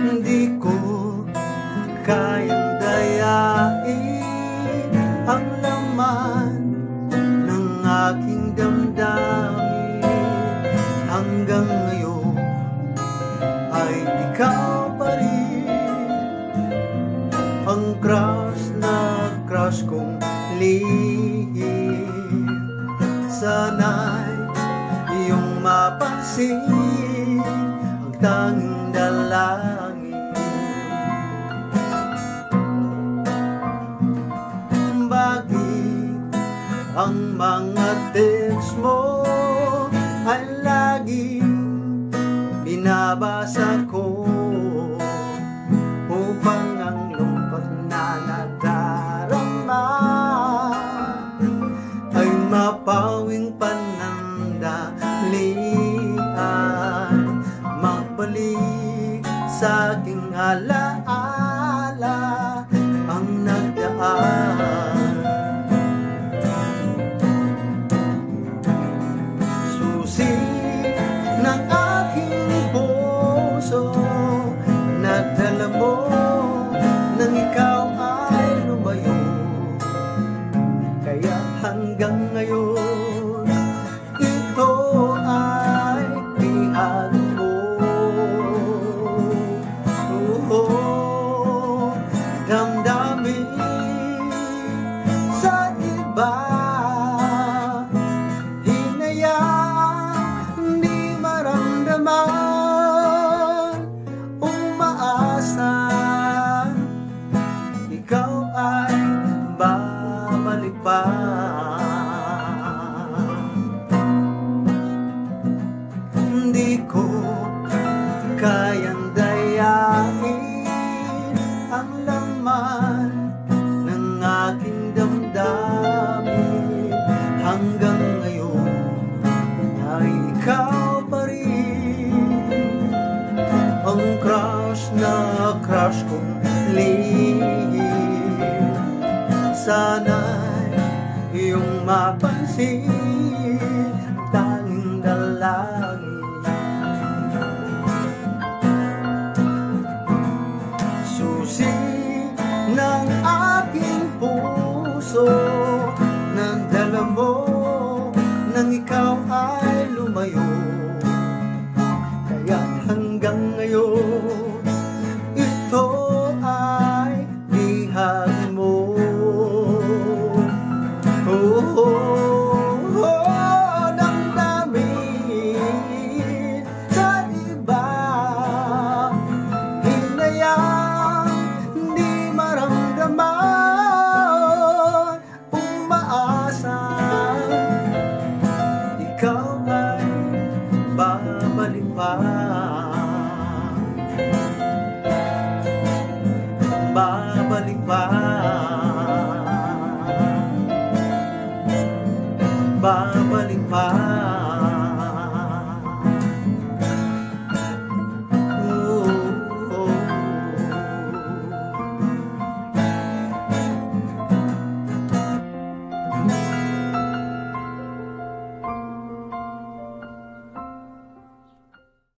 Di ko kayang dayain ang laman ng aking damdamin. Hanggang ngayon ay ikaw pa rin ang crush na crush kong lihim. Sana'y iyong mapansin ang tanging dalangin. Bakit ang mga text mo ay laging binabasa ko upang ang lungkot na nadarama ay mapawing panandalian, magbalik sa aking alaala ang nagdaan. Susi ng aking puso, nadala mo nang ikaw ay lumayo. Kaya hanggang ngayon ito ay bihag mo. Damdamin sa iba, hinayang di maramdaman, umaasa ikaw ay babalik pa. Di ko kayang dayain ang laman ng aking damdamin. Hanggang ngayon ay ikaw pa rin ang crush na crush kong lihim. Sana'y iyong mapansin